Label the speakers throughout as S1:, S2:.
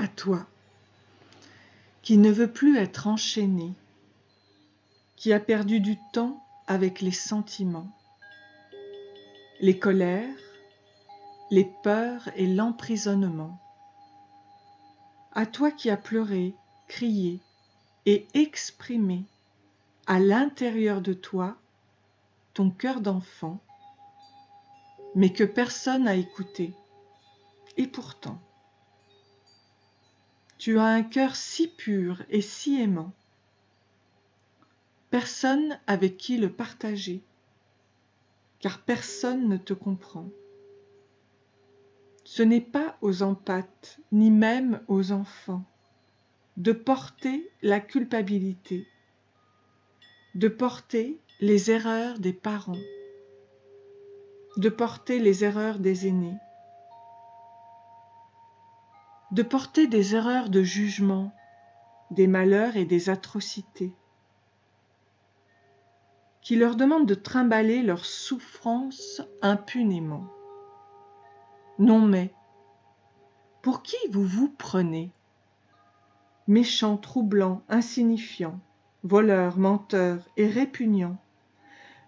S1: À toi, qui ne veut plus être enchaîné, qui a perdu du temps avec les sentiments, les colères, les peurs et l'emprisonnement. À toi qui as pleuré, crié et exprimé à l'intérieur de toi ton cœur d'enfant, mais que personne n'a écouté. Et pourtant, tu as un cœur si pur et si aimant, personne avec qui le partager, car personne ne te comprend. Ce n'est pas aux empâtes, ni même aux enfants, de porter la culpabilité, de porter les erreurs des parents, de porter les erreurs des aînés, de porter des erreurs de jugement, des malheurs et des atrocités, qui leur demandent de trimballer leurs souffrances impunément. Non mais, pour qui vous vous prenez? Méchants, troublants, insignifiants, voleurs, menteurs et répugnants,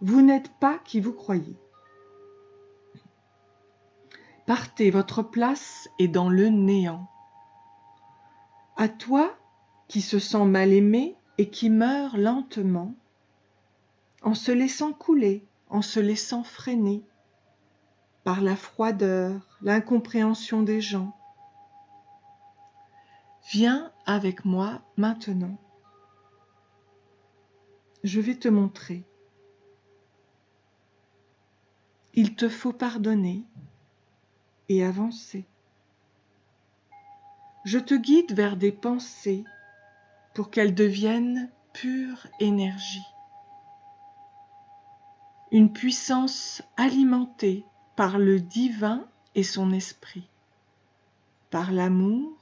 S1: vous n'êtes pas qui vous croyez. Partez, votre place est dans le néant. À toi qui se sent mal aimé et qui meurt lentement, en se laissant couler, en se laissant freiner par la froideur, l'incompréhension des gens. Viens avec moi maintenant. Je vais te montrer. Il te faut pardonner et avancer. Je te guide vers des pensées pour qu'elles deviennent pure énergie. Une puissance alimentée par le divin et son esprit, par l'amour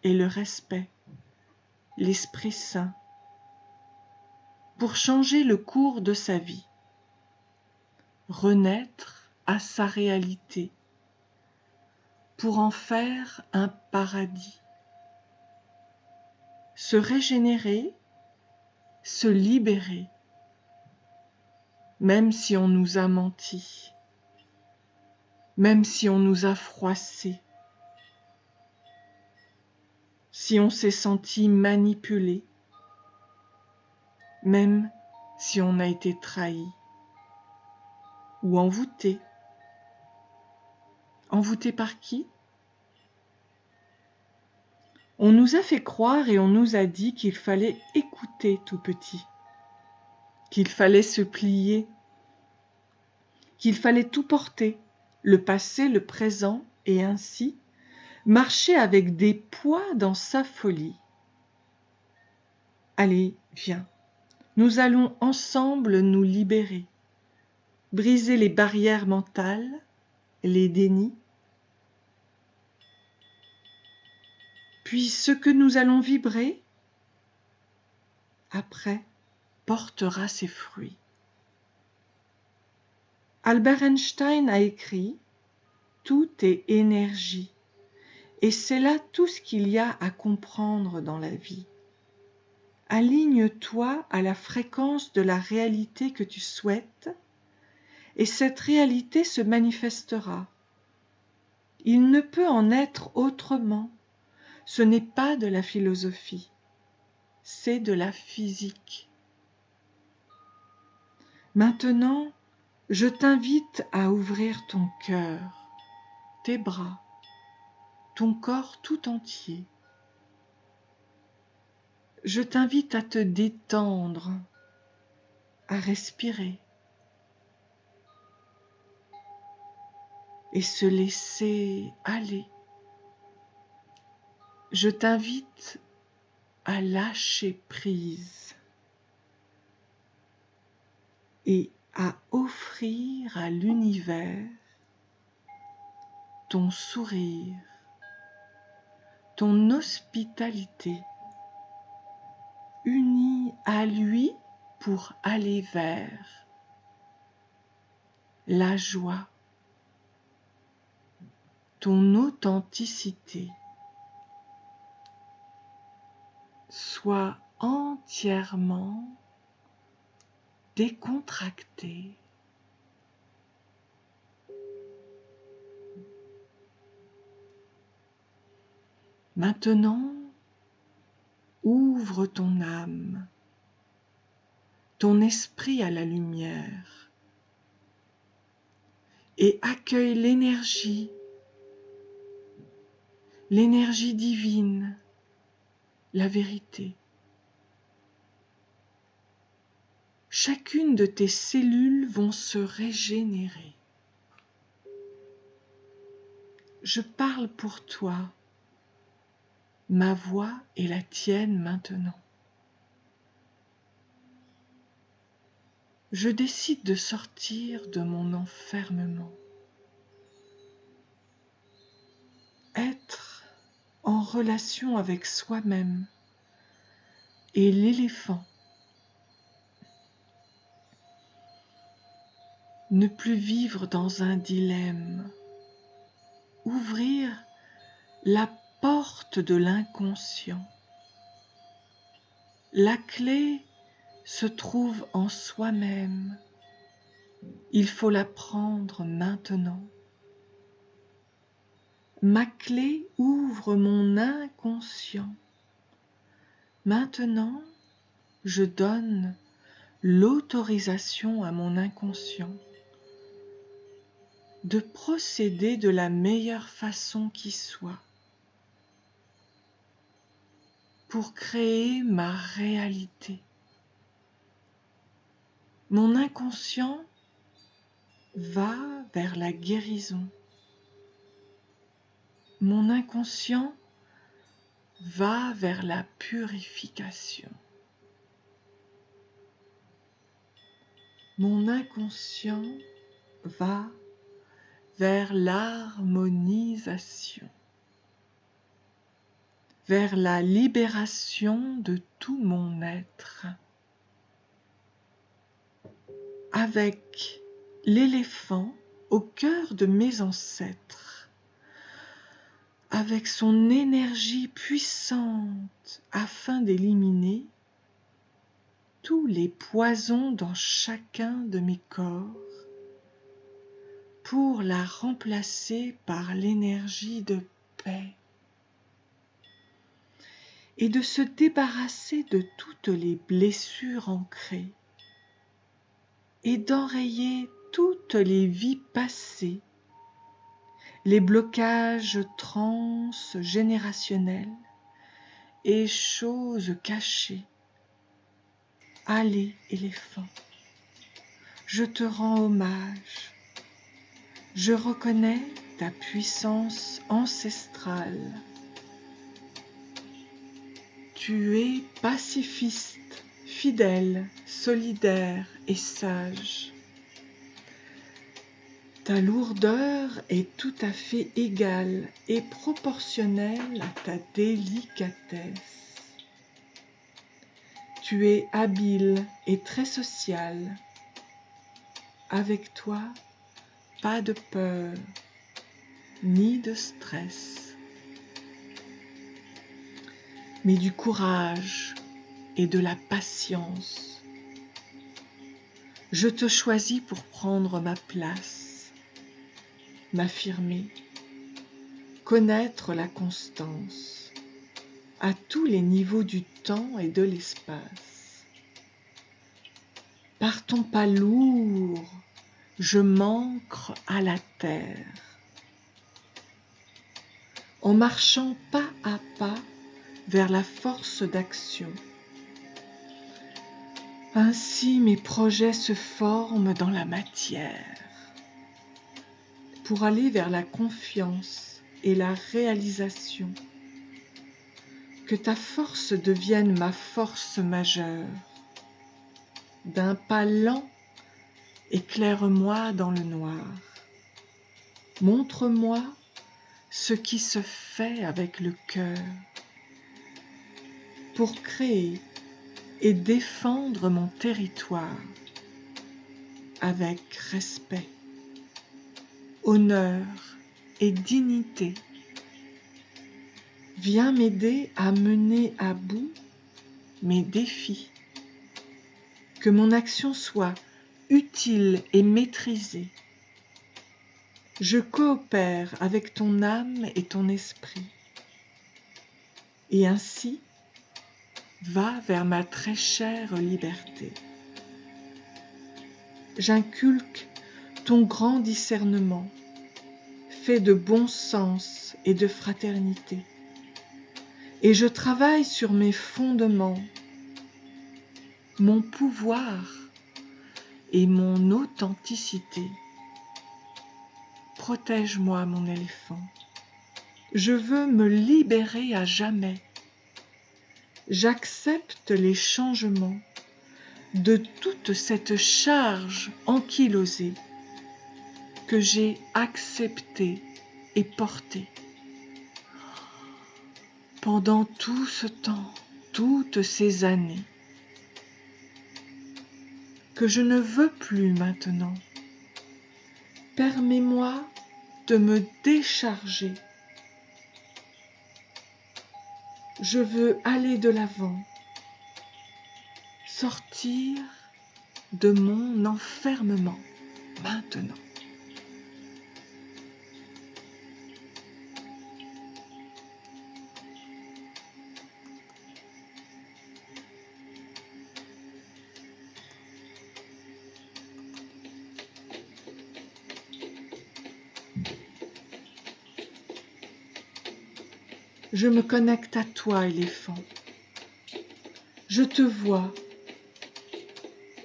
S1: et le respect, l'Esprit Saint, pour changer le cours de sa vie, renaître à sa réalité, pour en faire un paradis, se régénérer, se libérer, même si on nous a menti, même si on nous a froissés, si on s'est senti manipulé, même si on a été trahi ou envoûté. Envoûté par qui? On nous a fait croire et on nous a dit qu'il fallait écouter tout petit, qu'il fallait se plier, qu'il fallait tout porter, le passé, le présent, et ainsi marcher avec des poids dans sa folie. Allez, viens, nous allons ensemble nous libérer, briser les barrières mentales, les dénis. Puis ce que nous allons vibrer, après, portera ses fruits. Albert Einstein a écrit « Tout est énergie » et c'est là tout ce qu'il y a à comprendre dans la vie. Aligne-toi à la fréquence de la réalité que tu souhaites et cette réalité se manifestera. Il ne peut en être autrement. Ce n'est pas de la philosophie, c'est de la physique. Maintenant, je t'invite à ouvrir ton cœur, tes bras, ton corps tout entier. Je t'invite à te détendre, à respirer et se laisser aller. Je t'invite à lâcher prise et à offrir à l'univers ton sourire, ton hospitalité, unie à lui pour aller vers la joie, ton authenticité, Sois entièrement décontracté. Maintenant, ouvre ton âme, ton esprit à la lumière et accueille l'énergie divine, la vérité. Chacune de tes cellules vont se régénérer. Je parle pour toi. Ma voix est la tienne maintenant. Je décide de sortir de mon enfermement. Être en relation avec soi-même et l'éléphant. Ne plus vivre dans un dilemme. Ouvrir la porte de l'inconscient. La clé se trouve en soi-même. Il faut la prendre maintenant. Ma clé ouvre mon inconscient. Maintenant, je donne l'autorisation à mon inconscient de procéder de la meilleure façon qui soit pour créer ma réalité. Mon inconscient va vers la guérison. Mon inconscient va vers la purification. Mon inconscient va vers l'harmonisation, vers la libération de tout mon être. Avec l'éléphant au cœur de mes ancêtres, avec son énergie puissante afin d'éliminer tous les poisons dans chacun de mes corps pour la remplacer par l'énergie de paix et de se débarrasser de toutes les blessures ancrées et d'enrayer toutes les vies passées, les blocages transgénérationnels et choses cachées. Allez, éléphant, je te rends hommage. Je reconnais ta puissance ancestrale. Tu es pacifiste, fidèle, solidaire et sage. Ta lourdeur est tout à fait égale et proportionnelle à ta délicatesse. Tu es habile et très social. Avec toi, pas de peur, ni de stress, mais du courage et de la patience. Je te choisis pour prendre ma place, m'affirmer, connaître la constance à tous les niveaux du temps et de l'espace. Par ton pas lourd, je m'ancre à la terre. En marchant pas à pas vers la force d'action. Ainsi mes projets se forment dans la matière pour aller vers la confiance et la réalisation. Que ta force devienne ma force majeure. D'un pas lent, éclaire-moi dans le noir. Montre-moi ce qui se fait avec le cœur pour créer et défendre mon territoire avec respect, honneur et dignité. Viens m'aider à mener à bout mes défis, que mon action soit utile et maîtrisée. Je coopère avec ton âme et ton esprit, et ainsi va vers ma très chère liberté. J'inculque ton grand discernement, fait de bon sens et de fraternité, et je travaille sur mes fondements, mon pouvoir et mon authenticité. Protège-moi, mon éléphant. Je veux me libérer à jamais. J'accepte les changements de toute cette charge ankylosée que j'ai acceptée et portée. Pendant tout ce temps, toutes ces années, que je ne veux plus maintenant. Permets-moi de me décharger. Je veux aller de l'avant, sortir de mon enfermement maintenant. Je me connecte à toi, éléphant. Je te vois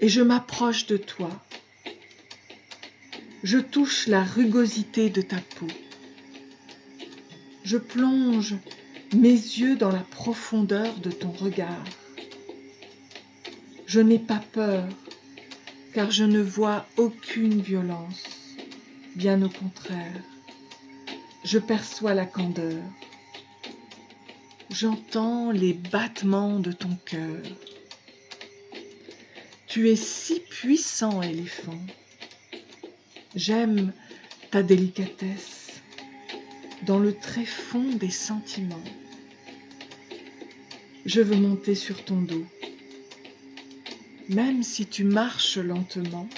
S1: et je m'approche de toi. Je touche la rugosité de ta peau. Je plonge mes yeux dans la profondeur de ton regard. Je n'ai pas peur, car je ne vois aucune violence. Bien au contraire, je perçois la candeur. J'entends les battements de ton cœur. Tu es si puissant, éléphant. J'aime ta délicatesse dans le tréfonds des sentiments. Je veux monter sur ton dos. Même si tu marches lentement,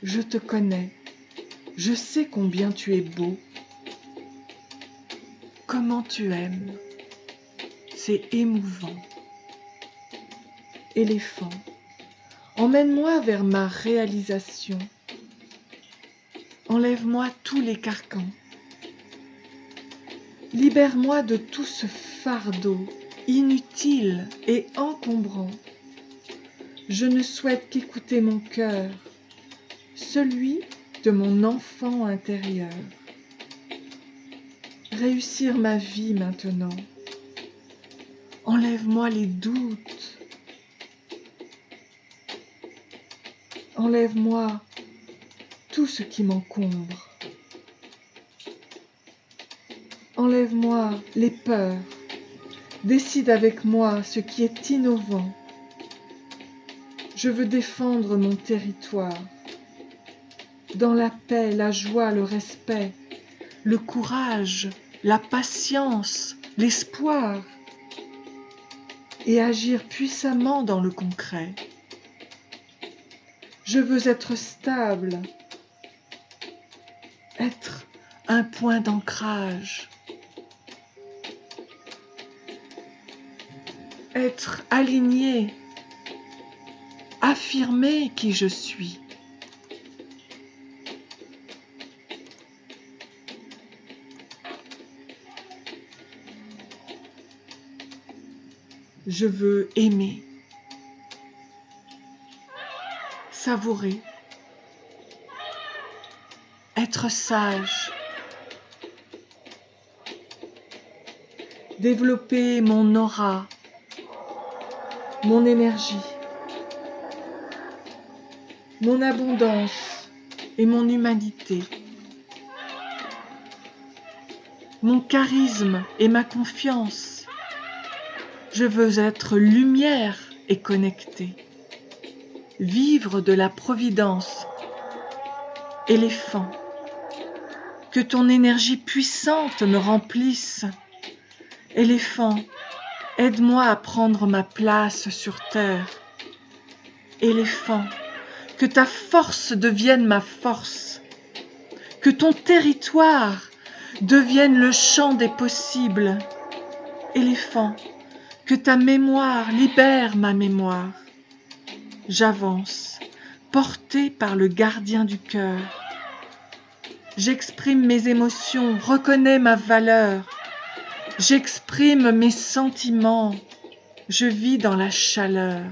S1: je te connais. Je sais combien tu es beau. Comment tu aimes. C'est émouvant. Éléphant, emmène-moi vers ma réalisation. Enlève-moi tous les carcans. Libère-moi de tout ce fardeau inutile et encombrant. Je ne souhaite qu'écouter mon cœur, celui de mon enfant intérieur. Réussir ma vie maintenant. Enlève-moi les doutes. Enlève-moi tout ce qui m'encombre. Enlève-moi les peurs. Décide avec moi ce qui est innovant. Je veux défendre mon territoire. Dans la paix, la joie, le respect, le courage, la patience, l'espoir, et agir puissamment dans le concret. Je veux être stable, être un point d'ancrage, être aligné, affirmer qui je suis. Je veux aimer, savourer, être sage, développer mon aura, mon énergie, mon abondance et mon humanité, mon charisme et ma confiance. Je veux être lumière et connecté, vivre de la providence. Éléphant, que ton énergie puissante me remplisse. Éléphant, Aide-moi à prendre ma place sur terre. Éléphant, que ta force devienne ma force, que ton territoire devienne le champ des possibles. Éléphant, que ta mémoire libère ma mémoire. J'avance, porté par le gardien du cœur. J'exprime mes émotions, reconnais ma valeur. J'exprime mes sentiments, je vis dans la chaleur.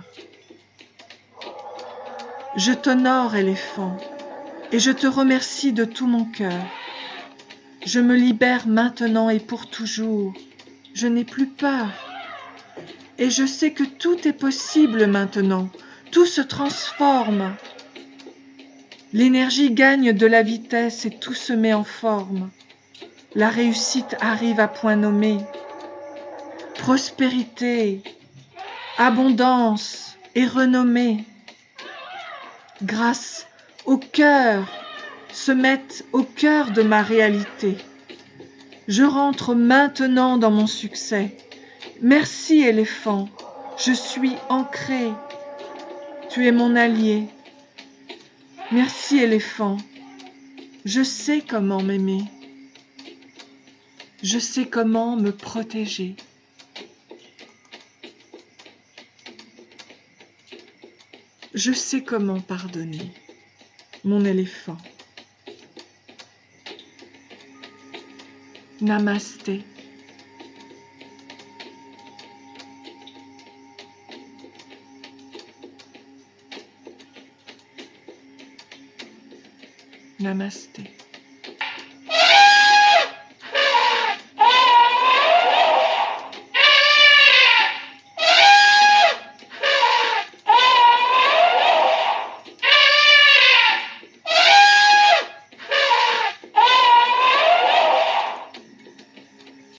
S1: Je t'honore, éléphant, et je te remercie de tout mon cœur. Je me libère maintenant et pour toujours. Je n'ai plus peur. Et je sais que tout est possible maintenant. Tout se transforme. L'énergie gagne de la vitesse et tout se met en forme. La réussite arrive à point nommé. Prospérité, abondance et renommée, grâce au cœur, se mettent au cœur de ma réalité. Je rentre maintenant dans mon succès. Merci, éléphant, je suis ancré. Tu es mon allié. Merci, éléphant, je sais comment m'aimer. Je sais comment me protéger. Je sais comment pardonner, mon éléphant. Namasté. Namasté.